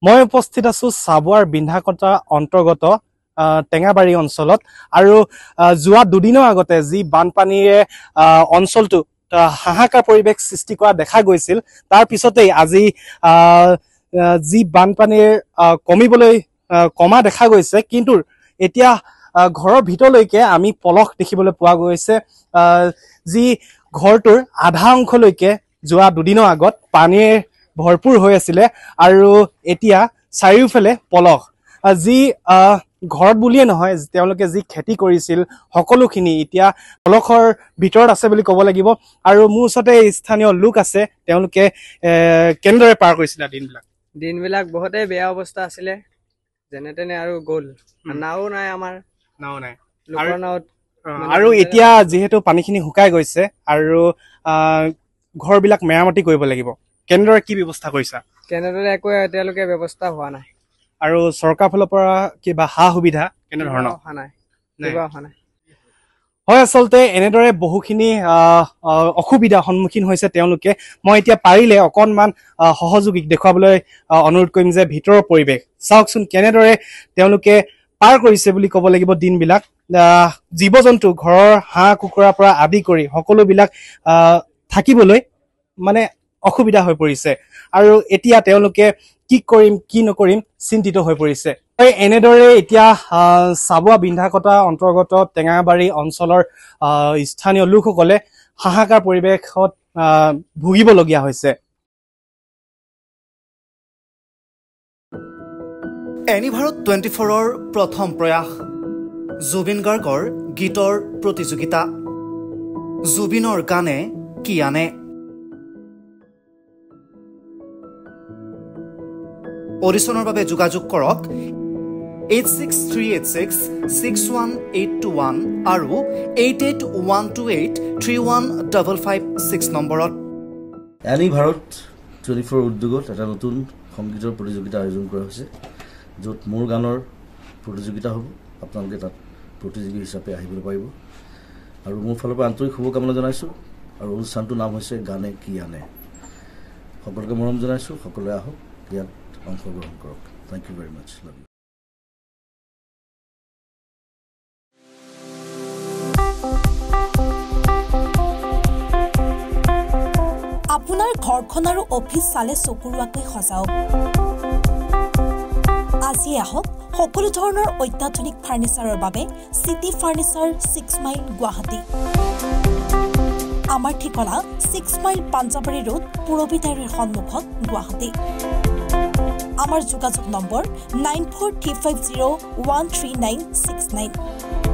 মই উপস্থিত আছো চাবুৱাৰ বিন্ধাকটা অন্তৰ্গত টেঙাবাৰী অঞ্চলত আৰু যোৱা দুদিনৰ আগতে যি বানপানীৰে অঞ্চলটো হাহাকাৰ পৰিৱেশ সৃষ্টি কৰা দেখা গৈছিল তাৰ পিছতেই আজি যি বানপানীৰ কমিবলৈ কমা দেখা গৈছে কিন্তু এতিয়া ঘৰৰ ভিতৰলৈকে আমি পলস দেখিবলৈ পোৱা গৈছে যি ঘৰটোৰ আধা অংশলৈকে যোৱা দুদিনৰ আগত পানীৰ ভৰপুৰ হৈ আছিলে আৰু এতিয়া চাৰিওফালে পলস যি ঘৰত বুলিয়ে নহয় তেওঁলোকে যি খেতি কৰিছিল সকলোখিনি এতিয়া পলসৰ ভিতৰত আছে বুলি ক'ব লাগিব আৰু মোৰ ওচৰতে স্থানীয় লোক আছে তেওঁলোকে কেনেদৰে পাৰ কৰিছিল দিনবিলাক বহুতে বেয়া অৱস্থা আছিলে যেনে তেনে আৰু গ'ল নাও নাই আমাৰ নাও নাই লোকৰ নাওত আৰু এতিয়া যিহেতু পানীখিনি শুকাই গৈছে আৰু ঘৰবিলাক মেৰামতি কৰিব লাগিব কেনেদৰে কি ব্যৱস্থা কৰিছা কেনেদৰে একো এতিয়ালৈকে ব্যৱস্থা হোৱা নাই আৰু চৰকাৰ ফালৰ পৰা কিবা সা সুবিধা কেনেধৰণৰ অহা নাই হয় আচলতে এনেদৰে বহুখিনি অসুবিধাৰ সন্মুখীন হৈছে তেওঁলোকে মই এতিয়া পাৰিলে অকণমান সহযোগিক দেখুৱাবলৈ অনুৰোধ কৰিম যে ভিতৰৰ পৰিৱেশ চাওকচোন কেনেদৰে তেওঁলোকে পাৰ কৰিছে বুলি ক'ব লাগিব দিনবিলাক জীৱ জন্তু ঘৰৰ হাঁহ কুকুৰাৰ পৰা আদি কৰি সকলোবিলাক থাকিবলৈ মানে অসুবিধা হৈ পৰিছে আৰু এতিয়া তেওঁলোকে কি কৰিম কি নকৰিম চিন্তিত হৈ পৰিছে এনেদৰে এতিয়া চাবুৱা বিন্ধাকটা অন্তৰ্গত টেঙাবাৰী অঞ্চলৰ স্থানীয় লোকসকলে হাহাকাৰ পৰিৱেশত ভুগিবলগীয়া হৈছে এনিভাৰত 24ৰ প্ৰথম প্ৰয়াস জুবিন গাৰ্গৰ গীতৰ প্ৰতিযোগিতা জুবিনৰ গানে কি আনে অডিশ্যনৰ বাবে যোগাযোগ কৰক 8638661821 আৰু 8812831556 নম্বৰত এনিভাৰত 24 উদ্যোগত এটা নতুন সংগীতৰ প্ৰতিযোগিতা আয়োজন কৰা হৈছে য'ত মোৰ গানৰ প্ৰতিযোগিতা হ'ব আপোনালোকে তাত প্ৰতিযোগী হিচাপে আহিবলৈ পাৰিব আৰু মোৰ ফালৰ পৰা আন্তৰিক শুভকামনা জনাইছোঁ আৰু অনুষ্ঠানটোৰ নাম হৈছে গানে কি আনে সকলোকে মৰম জনাইছোঁ সকলোৱে আহক ইয়াত অংশগ্ৰহণ কৰক thank you very much love you আপোনাৰ ঘৰখন আৰু অফিচ চালে চকুৰুৱাকৈ সজাওক আজি আহক সকলো ধৰণৰ অত্যাধুনিক ফাৰ্নিচাৰৰ বাবে সিটি ফাৰ্নিচাৰ 6 মাইল গুৱাহাটী আমাৰ ঠিকনা 6 মাইল পাঞ্জাবাৰী ৰোড পুৰবিতাৰীৰ সন্মুখত গুৱাহাটী আমাৰ যোগাযোগ নম্বৰ 9435013969